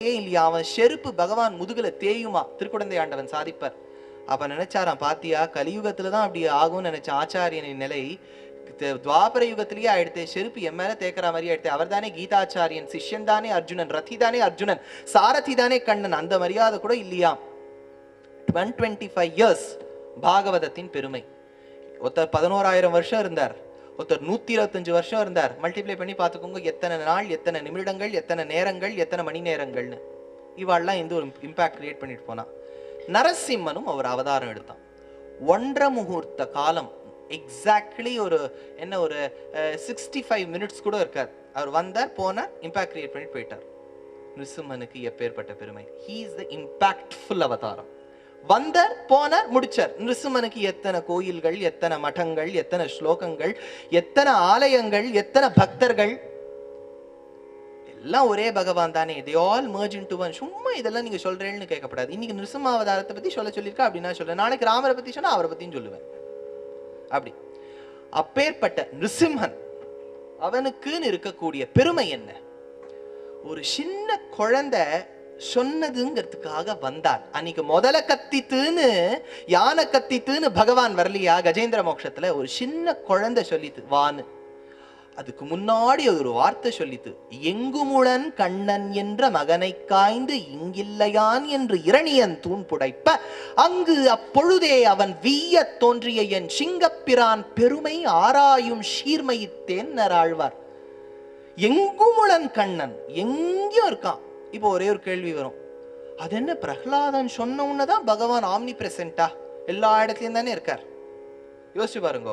இல்லையா, அவன் செருப்பு பகவான் முதுகுல தேயுமா, திருக்குடந்தை ஆண்டவன் சாதிப்பார். அப்ப நினைச்சாராம், பாத்தியா கலியுகத்துலதான் அப்படி ஆகும்னு நினைச்ச ஆச்சாரியனின் நிலை துவாபர யுகத்திலேயே ஆயிடுத்து. செருப்பு என் மேல தேக்கிற மாதிரி ஆயிடுத்து. அவர் தானே கீதாச்சாரியன், சிஷ்யன் தானே அர்ஜுனன், ரத்தி தானே அர்ஜுனன், சாரதி தானே கண்ணன். அந்த மரியாதை கூட இல்லையா. 125 years பாகவதத்தின் பெருமை. ஒருத்தர் 11,000 வருஷம் இருந்தார், ஒருத்தர் 125 வருஷம் இருந்தார். மல்டிப்ளை பண்ணி பார்த்துக்கோங்க, எத்தனை நாள், எத்தனை நிமிடங்கள், எத்தனை நேரங்கள், எத்தனை மணி நேரங்கள்னு. இவாள்லாம் இந்த ஒரு இம்பாக்ட் கிரியேட் பண்ணிட்டு போனா. நரசிம்மனும் அவர் அவதாரம் எடுத்தான். 1.5 முகூர்த்த காலம், எக்ஸாக்ட்லி ஒரு 65 minutes கூட இருக்காது. அவர் வந்தார், போனார், இம்பாக்ட் கிரியேட் பண்ணிட்டு போயிட்டார். நிருசிம்மனுக்கு எப்பேற்பட்ட பெருமை. ஹீ இஸ் த இம்பாக்ட்ஃபுல் அவதாரம். வந்தார், போனார், முடிச்சார். நிருசிம்மனுக்கு எத்தனை கோயில்கள், எத்தனை மடங்கள், எத்தனை ஸ்லோகங்கள், எத்தனை ஆலயங்கள், எத்தனை பக்தர்கள், எல்லாம் ஒரே பகவான் தானே. they all merge into one. சும்மா இதெல்லாம் நீங்க சொல்றேன்னு கேட்கப்படாது. இன்னைக்கு நிருசிம்ம அவதாரத்தை பத்தி சொல்லியிருக்கா அப்படின்னா சொல்றேன், நாளைக்கு ராமரை பத்தி சொன்னா அவரை பத்தியும் சொல்லுவேன். அப்படி அப்பேற்பட்ட நிருசிம்மன், அவனுக்குன்னு இருக்கக்கூடிய பெருமை என்ன? ஒரு சின்ன குழந்தை சொன்னதுங்கிறதுக்காக வந்தார். அன்னைக்கு முதல்ல கத்தித்துன்னு, யானை கத்தித்துன்னு பகவான் வரலையா கஜேந்திர மோட்சத்துல? ஒரு சின்ன குழந்தை சொல்லித்து வான்னு. அதுக்கு முன்னாடி ஒரு வார்த்தை சொல்லித்து, எங்குமுளன் கண்ணன் என்ற மகனை காய்ந்து இங்கில்லையான் என்று இரணியன் தூண் புடைப்ப அங்கு அப்பொழுதே அவன் வீய தோன்றிய என் சிங்கப்பிரான் பெருமை ஆராயும் சீர்மையித்தேன் நராழ்வார். எங்குமுளன் கண்ணன், எங்கேயும் இருக்கான். இப்போ ஒரே ஒரு கேள்வி வரும், அது என்ன பிரகலாதன் சொன்ன உடனேதான் பகவான் ஆம்னி பிரசன்டா? எல்லா இடத்துலயும் தானே இருக்கார். யோசிச்சு பாருங்க.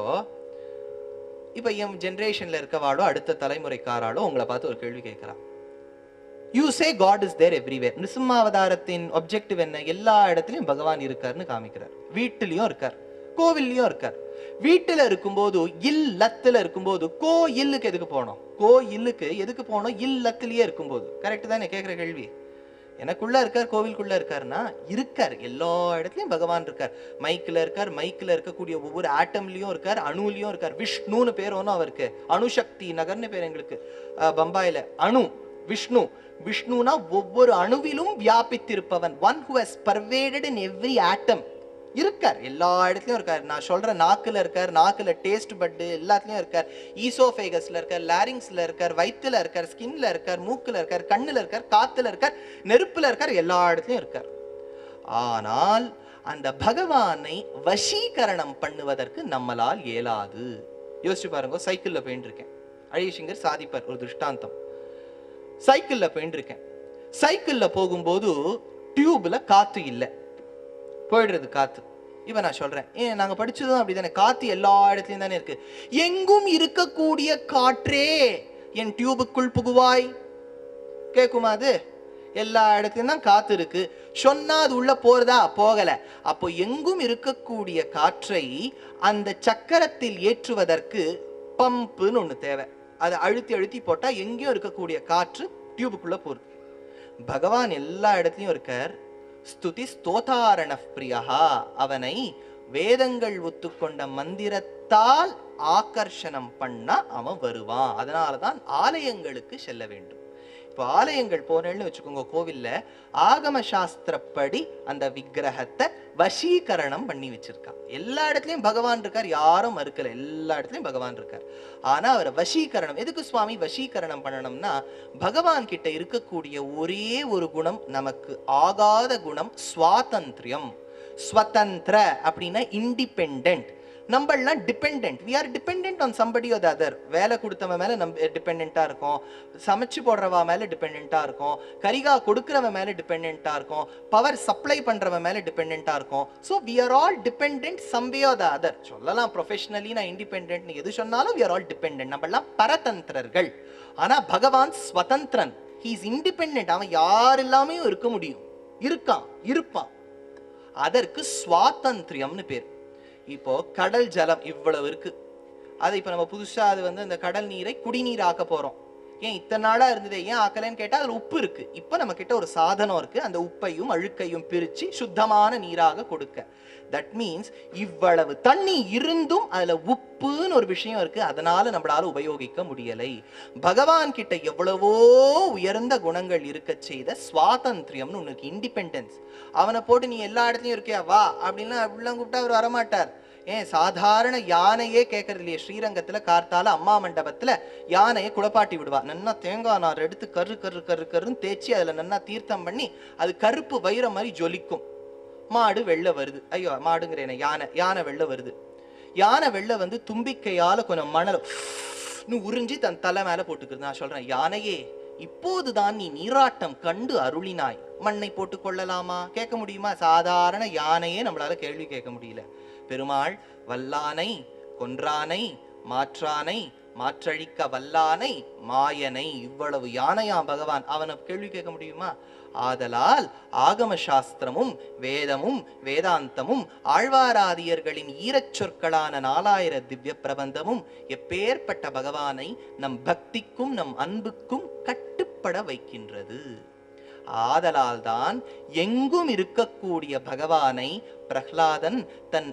இப்ப என் ஜெனரேஷன்ல இருக்கவாளோ, அடுத்த தலைமுறைக்காராளோ உங்களை பார்த்து ஒரு கேள்வி கேட்கிறான். You say God is there everywhere. நிருசிம்மாவதாரத்தின் ஆப்ஜெக்டிவ் என்ன? எல்லா இடத்துலயும் பகவான் இருக்காருன்னு காமிக்கிறார். வீட்டிலையும் இருக்கார், கோவில்லையும் இருக்கார். வீட்டுல இருக்கும்போது, இல்லத்துல இருக்கும்போது, கோயிலுக்கு எதுக்கு போனோம்? கோயிலுக்கு எதுக்கு போனோம்? இல்லத்திலேயே இருக்கும்போது. கரெக்ட் தானே? கேட்கிற கேள்வி. எனக்குள்ள இருக்கார், கோவிலுக்குள்ள இருக்காருன்னா இருக்கார். எல்லா இடத்துலயும் பகவான் இருக்கார். மைக்கில் இருக்கார், மைக்கில் இருக்கக்கூடிய ஒவ்வொரு ஆட்டம்லயும் இருக்கார், அணுலயும் இருக்கார். விஷ்ணுன்னு பேர் ஒன்றும் அவருக்கு, அணுசக்தி நகர்னு பேர் எங்களுக்கு பம்பாயில. அணு விஷ்ணு. விஷ்ணுனா ஒவ்வொரு அணுவிலும் வியாபித்திருப்பவன். One who has pervaded in every atom. இருக்கார், எல்லா இடத்துலயும் இருக்கார். நான் சொல்ற நாக்குல இருக்கார், நாக்குல டேஸ்ட் பட் எல்லாத்துலயும் இருக்கார். ஈசோஃபேகஸ்ல இருக்கார், லாரிங்ஸ்ல இருக்கார், வயிற்றுல இருக்கார், ஸ்கின்ல இருக்கார், மூக்குல இருக்கார், கண்ணுல இருக்கார், காத்துல இருக்கார், நெருப்புல இருக்கார், எல்லா இடத்துலயும் இருக்கார். ஆனால் அந்த பகவானை வசீகரணம் பண்ணுவதற்கு நம்மளால் இயலாது. யோசிச்சு பாருங்க. சைக்கிள்ல போயிட்டு இருக்கேன், அழகிசிங்கர் சாதிப்பார் ஒரு திருஷ்டாந்தம். சைக்கிள்ல போயிட்டு இருக்கேன். சைக்கிள்ல போகும்போது டியூப்ல காத்து இல்லை, போயிடுறது காத்து. இப்ப நான் சொல்றேன், நாங்க படிச்சதும் அப்படித்தானே, காத்து எல்லா இடத்துலயும் தானே இருக்கு. எங்கும் இருக்கக்கூடிய காற்றே என் டியூபுக்குள் புகுவாய் கேக்குமா? அது எல்லா இடத்துலயும் தான் காத்து இருக்கு. சொன்னா அது உள்ள போறதா? போகல. அப்போ எங்கும் இருக்கக்கூடிய காற்றை அந்த சக்கரத்தில் ஏற்றுவதற்கு பம்புன்னு ஒண்ணு தேவை. அதை அழுத்தி அழுத்தி போட்டா எங்கேயும் இருக்கக்கூடிய காற்று டியூபுக்குள்ள போகுது. பகவான் எல்லா இடத்துலயும் இருக்கார். ஸ்துதி ஸ்தோதாரண பிரியா. அவனை வேதங்கள் ஒத்துக்கொண்ட மந்திரத்தால் ஆகர்ஷணம் பண்ண அவன் வருவான். அதனாலதான் ஆலயங்களுக்கு செல்ல வேண்டும். இப்போ ஆலயங்கள் போனேன்னு வச்சுக்கோங்க, கோவில்ல ஆகம சாஸ்திரப்படி அந்த விக்கிரகத்தை வசீகரணம் பண்ணி வச்சிருக்கான். எல்லா இடத்துலயும் பகவான் இருக்கார், யாரும் மறுக்கல, எல்லா இடத்துலயும் பகவான் இருக்கார். ஆனா அவர் வசீகரணம் எதுக்கு சுவாமி வசீகரணம் பண்ணணும்னா, பகவான் கிட்ட இருக்கக்கூடிய ஒரே ஒரு குணம், நமக்கு ஆகாத குணம், சுவாதந்திரியம். ஸ்வதந்திர அப்படின்னா இண்டிபெண்டன்ட். நம்மளாம் dependent. we are dependent on somebody or the other. வேலை கொடுத்தவன் மேல நம்ம டிபெண்டா இருக்கோம், சமைச்சு போடுறவா மேல டிபெண்டா இருக்கோம், கரிகா கொடுக்கிறவன் மேல டிபெண்டா இருக்கோம், பவர் சப்ளை பண்றவன் மேல டிபெண்டா இருக்கோம். so we are all dependent some way or the other. சொல்லலாம் ப்ரொஃபஷனலி நான் இண்டிபெண்டன்ட், நீ எது சொன்னாலும் we are all dependent. நம்மளாம் பரதந்திரர்கள். ஆனா பகவான் ஸ்வதந்திரன். he is independent. அவன் யார் எல்லாமே இருக்க முடியும், இருப்பான். அதற்கு சுவாதந்திரியம்னு பேர். இப்போ கடல் ஜலம் இவ்வளவு இருக்கு. அதை இப்ப நம்ம புதுசா அது அந்த கடல் நீரை குடிநீர் ஆக்க போறோம். ஏன் இத்தனை நாளா இருந்ததே ஏன் ஆக்கலன்னு கேட்டா அதுல உப்பு இருக்கு. இப்ப நம்ம கிட்ட ஒரு சாதனம் இருக்கு, அந்த உப்பையும் அழுக்கையும் பிரிச்சு சுத்தமான நீராக கொடுக்க. தட் மீன்ஸ் இவ்வளவு தண்ணி இருந்தும் அதுல உப்புன்னு ஒரு விஷயம் இருக்கு, அதனால நம்மளால உபயோகிக்க முடியலை. பகவான் கிட்ட எவ்வளவோ உயர்ந்த குணங்கள் இருக்க செய்த சுவாதந்திரியம்னு ஒண்ணு இருக்கு, இண்டிபெண்டன்ஸ். அவனை போட்டு நீ எல்லா இடத்துலயும் இருக்கியா வா அப்படின்னா அப்படிலாம் கூப்பிட்டா அவர் வரமாட்டார். ஏன் சாதாரண யானையே கேட்கறது இல்லையே, ஸ்ரீரங்கத்துல கார்த்தால அம்மா மண்டபத்துல யானையை குளப்பாட்டி விடுவா. நன்னா தேங்காய் நார் எடுத்து கரு கரு கரு கருன்னு தேய்ச்சி அதுல நன்னா தீர்த்தம் பண்ணி அது கருப்பு வைர மாதிரி ஜொலிக்கும். மாடு வெள்ள வருது, ஐயோ மாடுங்கிறேன், யானை வெள்ள வருது. யானை வெள்ள வந்து தும்பிக்கையால கொஞ்சம் மணல் உறிஞ்சி தன் தலை மேல போட்டுக்கிறது. நான் சொல்றேன், யானையே இப்போதுதான் நீ நீராட்டம் கண்டு அருளினாய், மண்ணை போட்டு கொள்ளலாமா? கேட்க முடியுமா? சாதாரண யானையே நம்மளால கேள்வி கேட்க முடியல. பெருமாள் வல்லானை கொன்றானை மாற்றானை மாற்றழிக்க வல்லானை மாயனை, இவ்வளவு யானையாம் பகவான், அவனை கேள்வி கேட்க முடியுமா? ஆதலால் ஆகம சாஸ்திரமும் வேதமும் வேதாந்தமும் ஆழ்வாராதியர்களின் ஈரச் சொற்களான 4000 திவ்ய பிரபந்தமும் எப்பேற்பட்ட பகவானை நம் பக்திக்கும் நம் அன்புக்கும் கட்டுப்பட வைக்கின்றது. ஆதலால் தான் எங்கும் இருக்கக்கூடிய பகவானை பிரஹ்லாதன் தன்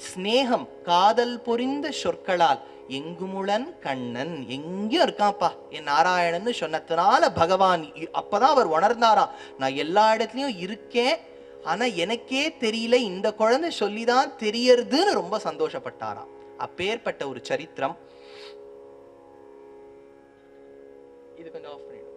ஸ்நேகம் காதல் பொரிந்த சொற்களால் எங்குமுளன் கண்ணன், எங்கேயும் இருக்கான்ப்பா என் நாராயணன் சொன்னதுனால பகவான் அப்பதான் அவர் உணர்ந்தாரா, நான் எல்லா இடத்துலயும் இருக்கேன் ஆனா எனக்கே தெரியல, இந்த குழந்தை சொல்லிதான் தெரியறதுன்னு ரொம்ப சந்தோஷப்பட்டாராம். அப்பேற்பட்ட ஒரு சரித்திரம். இது கொஞ்சம் ஆஃப் பண்ணிடு.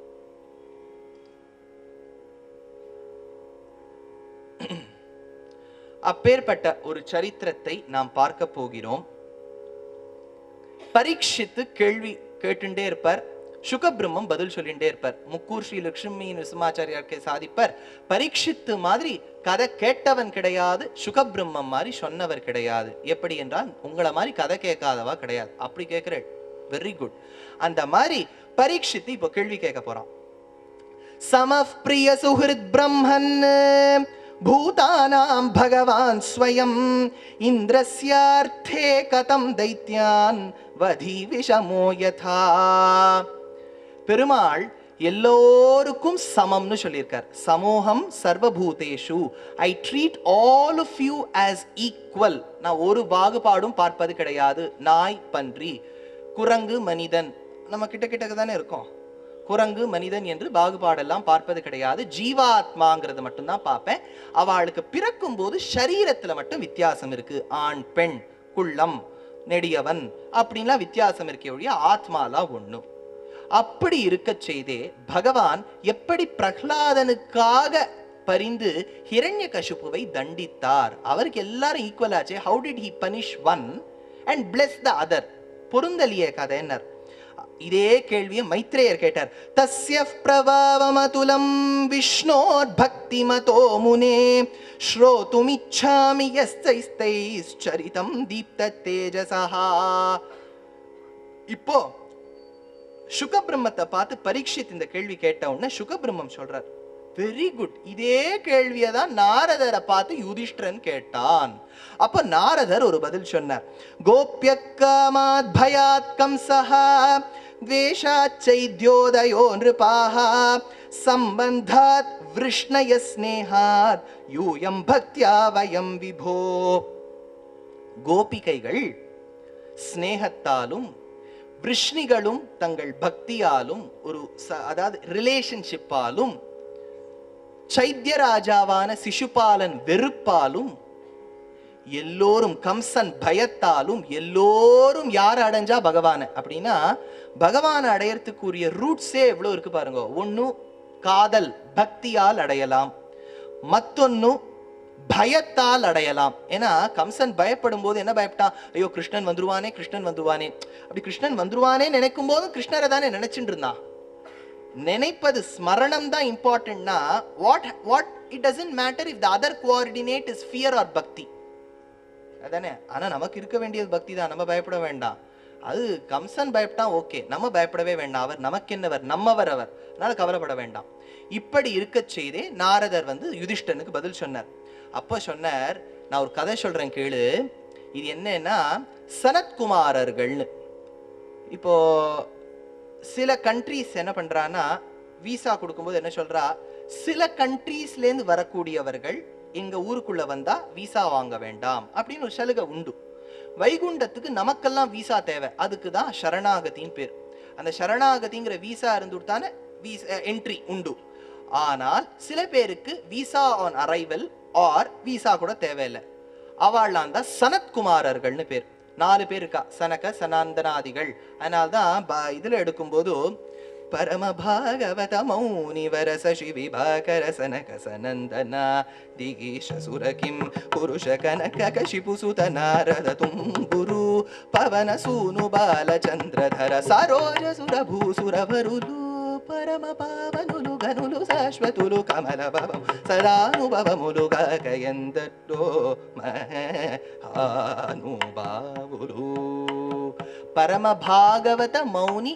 அப்பேற்பட்ட ஒரு சரித்திரத்தை நாம் பார்க்க போகிறோம். பரீட்சித்து கேள்வி கேட்டுட்டே இருப்பார், சுகபிரம்மம் பதில் சொல்லிட்டே இருப்பார். முக்கூர் ஸ்ரீ லட்சுமி நரசிம்மாச்சாரியார்க்கே சாதிப்பார், பரீட்சித்து மாதிரி கதை கேட்டவன் கிடையாது, சுகபிரம்மம் மாதிரி சொன்னவர் கிடையாது. எப்படி என்றால் உங்களை மாதிரி கதை கேட்காதவா கிடையாது, அப்படி கேட்கிறேன். Very good. அந்த மாதிரி பரீட்சித்து இப்போ கேள்வி கேட்க போறான். சமஃப் பிரிய சுஹிருத் பிரம்மன் பூதானாம் பகவான் ஸ்வயம் இந்திரஸ்யார்த்தே கதம் தைத்யான் வதி விஷமோ யதா. பெருமாள் எல்லோருக்கும் சமம்னு சொல்லியிருக்கார். சமோகம் சர்வபூதேஷு, I treat all of you as equal. நான் ஒரு பாகுபாடும் பார்ப்பது கிடையாது. நாய் பன்றி குரங்கு மனிதன் நம்ம கிட்ட கிட்ட தானே இருக்கோம். குரங்கு மனிதன் என்று பாகுபாடெல்லாம் பார்ப்பது கிடையாது. ஜீவாத்மாங்கிறது மட்டும்தான் பார்ப்பேன். அவளுக்கு பிறக்கும் போது சரீரத்துல மட்டும் வித்தியாசம் இருக்கு. ஆண் பெண் குள்ளம் நெடியவன் அப்படின்லாம் வித்தியாசம் இருக்கே ஒழிய ஆத்மாலாம் ஒண்ணு. அப்படி இருக்க செய்தே பகவான் எப்படி பிரஹ்லாதனுக்காக பரிந்து ஹிரண்யகசிபுவை தண்டித்தார்? அவருக்கு எல்லாரும் ஈக்குவல் ஆச்சே. How did he punish one and bless the other? பொருந்தலிய கதைன்னர். இதே கேள்வியை மைத்ரேயர் கேட்டார். தஸ்ய பிரபாவமதுலம் விஷ்ணோர் பக்திமதோ முனே ஸ்ரோதுமிச்சாமி யஸ்தைஸ்தைஸ்சரிதம் தீப்த தேஜஸஹா. இப்போ சுகபிரம்மத்தை பார்த்து பரீட்சித் இந்த கேள்வி கேட்ட உடனே சுகபிரம்மம் சொல்றார், வெரி குட். இதே கேள்வியை தான் நாரதரை பார்த்து யுதிஷ்டிரன் கேட்டான். அப்ப நாரதர் ஒரு பதில் சொன்னார். கோப்ய காமாத் பயாத் கம்சஹ த்வேஷாத் சைத்யோதயோ நிருபாஹ சம்பந்தாத் விருஷ்ணய ஸ்நேஹாத் யூயம் பக்த்யா வயம் விபோ. கோபிகைகள் ஸ்நேகத்தாலும் விருஷ்ணிகளும் தங்கள் பக்தியாலும் ஒரு அதாவது ரிலேஷன்ஷிப்பாலும் சைத்யராஜாவான சிசுபாலன் வெறுப்பாலும் எல்லோரும் கம்சன் பயத்தாலும் எல்லோரும் யார் அடைஞ்சா பகவான அப்படின்னா பகவான அடையறதுக்குரிய ரூட்ஸே எவ்வளவு இருக்கு பாருங்க. ஒன்னு காதல் பக்தியால் அடையலாம், மத்தொன்னு பயத்தால் அடையலாம். ஏன்னா கம்சன் பயப்படும் போது என்ன பயப்பட்டான்? ஐயோ கிருஷ்ணன் வந்துருவானே கிருஷ்ணன் வந்துருவானே. அப்படி கிருஷ்ணன் வந்துருவானே நினைக்கும் போது கிருஷ்ணரை தானே நினைச்சுட்டு இருந்தான். நினைப்பது ஸ்மரணம் தான் இம்பார்ட்டன்ட்னா what it doesn't matter if the other coordinate is fear or பக்தி அதானே. ஆனா நமக்கு இருக்க வேண்டியது பக்தி தான், நம்ம பயப்பட வேண்டாம். அது கம்சன் பயப்பட்டான், ஓகே, நம்ம பயப்படவே வேண்டாம். அவர் நமக்கு என்னவர், நம்மவர் அவர், அதனால கவலைப்பட வேண்டாம். இப்படி இருக்க செய்தே நாரதர் வந்து யுதிஷ்டனுக்கு பதில் சொன்னார். அப்ப சொன்னார், நான் ஒரு கதை சொல்றேன் கேளு. இது என்னன்னா சனத்குமாரர்கள்னு. இப்போ சில கண்ட்ரீஸ் என்ன பண்றான்னா விசா கொடுக்கும்போது என்ன சொல்றா, சில கண்ட்ரீஸ்ல இருந்து வரக்கூடியவர்கள் எங்க ஊருக்குள்ள வந்தா விசா வாங்க வேண்டாம் அப்படின்னு ஒரு சலுகை உண்டு. வைகுண்டத்துக்கு நமக்கெல்லாம் விசா தேவை, அதுக்கு தான் சரணாகதின்னு பேர். அந்த சரணாகதிங்கிற விசா இருந்துட்டானே என்ட்ரி உண்டு. ஆனால் சில பேருக்கு visa on arrival or visa கூட தேவையில்லை. அவள்லாம் தான் சனத்குமாரர்கள்னு பேர். 4 பேர் இருக்கா, சனக சனாந்தனாதிகள். அதனால்தான் இதுல எடுக்கும்போது பரம பாகவத மௌனி வரச விபாகர சனக சனந்தனா திகீஷ சுரகிம் புருஷ கனக கஷிபு சுத நாரத தும்புரு பவன சூனு பாலச்சந்திரதர சரோஜ சுரభూసురవరులు పరమ పావనులు గనులు శాశ్వతులు కమల భవం సదానుభవములు గయయందట్టో మహానుభావులు. పరమ భాగవత మౌని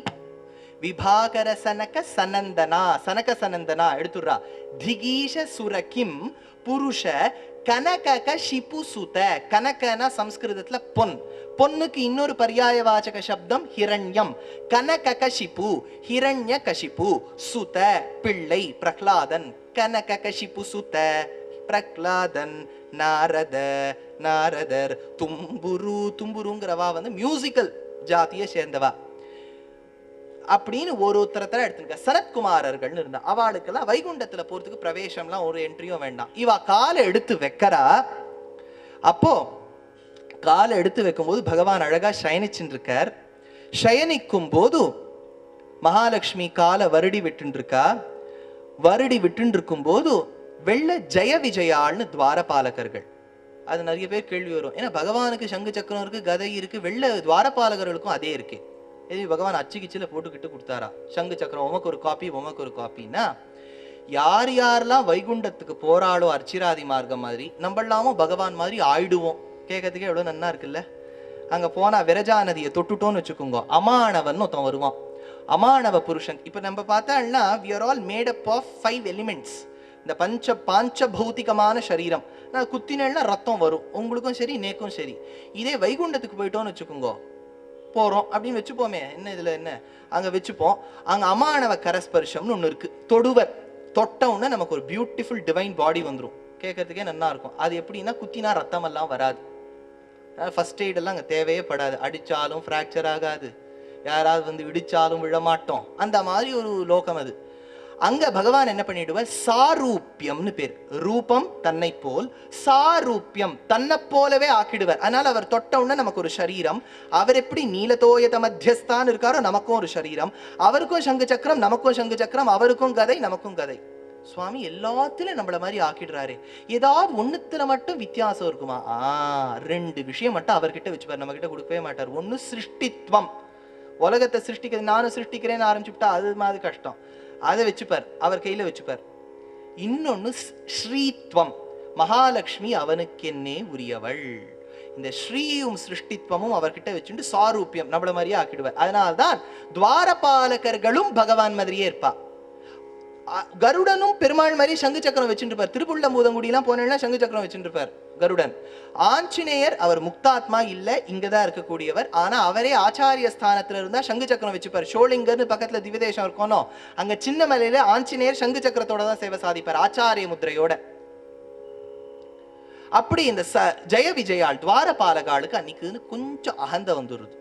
விபாகர சனக சனந்தனா, சனக சனந்தனா எடுத்துடுறா. திகீஷ சுரகிம் புருஷ கனக ஷிபு சுத. கனகனா சம்ஸ்கிருதத்துல பொன், பொன்னுக்கு இன்னொரு பர்யாய வாச்சக சப்தம் ஹிரண்யம். கனக ஷிபு ஹிரண்ய கஷிபு, சுத பிள்ளை பிரஹ்லாதன். கனக ஷிபு சுத பிரஹ்லாதன். நாரத நாரதர். தும்புரு தும்புருங்கிறவா வந்து மியூசிக்கல் ஜாதியை சேர்ந்தவா அப்படின்னு ஒருத்தரத்துல எடுத்துக்க. சனத்குமாரர்கள்னு இருந்தா அவளுக்கெல்லாம் வைகுண்டத்துல போறதுக்கு பிரவேசம்லாம் ஒரு என்ட்ரியும் வேண்டாம். இவ காலை எடுத்து வைக்கிறா. அப்போ காலை எடுத்து வைக்கும் போது பகவான் அழகா சயனிச்சுட்டு இருக்கார். சயனிக்கும் போது மகாலட்சுமி காலை வருடி விட்டு இருக்கா. வருடி விட்டு இருக்கும் போது வெள்ள ஜெய விஜயாள்னு துவாரபாலகர்கள். அது நிறைய பேர் கேள்வி வரும், ஏன்னா பகவானுக்கு சங்கு சக்கரம் இருக்கு, கதை இருக்கு, வெள்ள துவாரபாலகர்களுக்கும் அதே இருக்கு. பகவான் அச்சுக்கிச்சில போட்டுக்கிட்டு கொடுத்தாரா சங்கு சக்கரம், உமக்கு ஒரு காப்பி உமக்கு ஒரு காப்பின்னா. யார் யாரெல்லாம் வைகுண்டத்துக்கு போராளோ அர்ச்சிராதி மார்க்கம் மாதிரி நம்மளாமும் பகவான் மாதிரி ஆயிடுவோம். கேட்கறதுக்கே எவ்வளவு நன்னா இருக்குல்ல. அங்க போனா விரஜா நதியை தொட்டுட்டோன்னு வச்சுக்கோங்க, அமானவன் ஒருத்தன் வருவான். அமானவ புருஷன். இப்ப நம்ம பார்த்தோம்னா we are all made up of 5 elements. இந்த பாஞ்ச பௌத்திகமான சரீரம். நான் குத்தினா ரத்தம் வரும், உங்களுக்கும் சரி நேக்கும் சரி. இதே வைகுண்டத்துக்கு போயிட்டோன்னு வச்சுக்கோங்க, போறோம் அப்படின்னு வச்சுப்போமே, என்ன இதுல என்ன அங்க வச்சுப்போம். அங்க அமானவ கரஸ்பர்ஷம்னு ஒண்ணு இருக்கு. தொடுவர், தொட்டவுன்னா நமக்கு ஒரு பியூட்டிஃபுல் டிவைன் பாடி வந்துடும். கேட்கறதுக்கே நல்லா இருக்கும். அது எப்படின்னா குத்தினா ரத்தம் எல்லாம் வராது, ஃபர்ஸ்ட் எய்ட் எல்லாம் அங்க தேவையே படாது. அடிச்சாலும் ஃப்ராக்சர் ஆகாது, யாராவது வந்து இடிச்சாலும் விழமாட்டோம். அந்த மாதிரி ஒரு லோகம் அது. அங்க பகவான் என்ன பண்ணிடுவார், சாரூபியம்னு பேர். ரூபம் தன்னை போல், சாரூபியம் தன்னை போலவே ஆக்கிடுவார். அதனால அவர் தொட்டவுடனே நமக்கு ஒரு சரீரம். அவர் எப்படி நீலதோயத மத்தியஸ்தான் இருக்காரோ நமக்கும் ஒரு சரீரம். அவருக்கும் சங்கு சக்கரம், நமக்கும் சங்கு சக்கரம். அவருக்கும் கதை, நமக்கும் கதை. சுவாமி எல்லாத்திலும் நம்மள மாதிரி ஆக்கிடுறாரு. ஏதாவது ஒண்ணுத்துல மட்டும் வித்தியாசம் இருக்குமா? 2 விஷயம் மட்டும் அவர்கிட்ட வச்சுப்பார், நம்ம கிட்ட கொடுக்கவே மாட்டார். ஒண்ணு சிருஷ்டித்வம், உலகத்தை சிருஷ்டிக்கிறது. நானும் சிருஷ்டிக்கிறேன்னு ஆரம்பிச்சுட்டா அது மாதிரி கஷ்டம். அதை வச்சுப்பார், அவர் கையில வச்சுப்பார். இன்னொன்னு ஸ்ரீத்வம், மகாலட்சுமி அவனுக்கு என்னே உரியவள். இந்த ஸ்ரீயும் சிருஷ்டித்வமும் அவர்கிட்ட வச்சுட்டு சாரூபியம் நம்மள மாதிரியே ஆக்கிடுவார். அதனால்தான் துவாரபாலகர்களும் பகவான் மாதிரியே இருப்பா. கருடனும் பெருமாள் மாதிரி சங்கு சக்கரம் வச்சுட்டு இருப்பார். திருப்புள்ள மூதங்குடியெல்லாம் போனா சங்கு சக்கரம் வச்சுட்டு இருப்பார் கருடன். ஆஞ்சநேயர் அவர் முக்தாத்மா இல்ல, இங்கதான் இருக்கக்கூடியவர். ஆனா அவரே ஆச்சாரிய ஸ்தானத்துல இருந்தா சங்கு சக்கரம் வச்சுப்பார். ஷோலிங்கர்னு பக்கத்துல திவ்யதேசம் இருக்கணும், அங்க சின்ன மலையில ஆஞ்சநேயர் சங்கு சக்கரத்தோட தான் சேவை சாதிப்பார், ஆச்சாரிய முத்திரையோட. அப்படி இந்த ஜெய விஜயாள் துவாரபாலகாளுக்கு அன்னைக்குன்னு கொஞ்சம் அகந்த வந்துருது.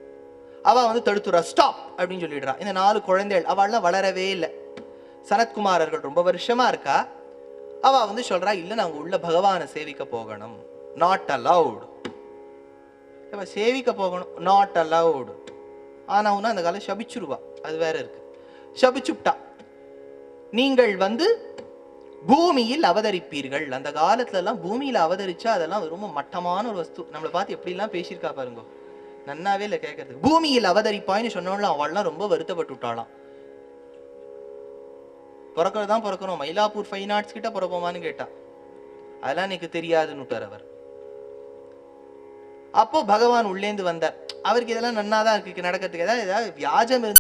அவ வந்து தடுத்துறா, ஸ்டாப் அப்படின்னு சொல்லிடுறா. இந்த 4 குழந்தைகள் அவள்லாம் வளரவே இல்லை. சனத்குமாரர்கள் ரொம்ப வருஷமா இருக்கா. அவ வந்து சொல்றா, இல்ல நாங்க உள்ள பகவானை சேவிக்க போகணும், நாட் அலவுட். சேவிக்க போகணும், நாட் அலவுட். ஆனா உன்ன அந்த காலம் சபிச்சுருவா, அது வேற இருக்கு. சபிச்சுட்டா, நீங்கள் வந்து பூமியில் அவதரிப்பீர்கள். அந்த காலத்துல எல்லாம் பூமியில அவதரிச்சா அதெல்லாம் ரொம்ப மட்டமான ஒரு வஸ்து. நம்மளை பார்த்து எப்படி எல்லாம் பேசியிருக்கா பாருங்க, நன்னாவே இல்லை கேட்கறதுக்கு. பூமியில் அவதரிப்பாய்னு சொன்னோம்ல, அவள்லாம் ரொம்ப வருத்தப்பட்டு விட்டாளாம். பிறக்கிறது தான் பிறக்கணும், மயிலாப்பூர் ஃபைன் ஆர்ட்ஸ் கிட்ட பிறப்போமான்னு கேட்டா. அதெல்லாம் எனக்கு தெரியாதுன்னு விட்டார் அவர். அப்போ பகவான் உள்ளேந்து வந்தார். அவருக்கு இதெல்லாம் நன்னாதான் இருக்கு நடக்கிறதுக்கு. ஏதாவது வியாஜம் இருந்து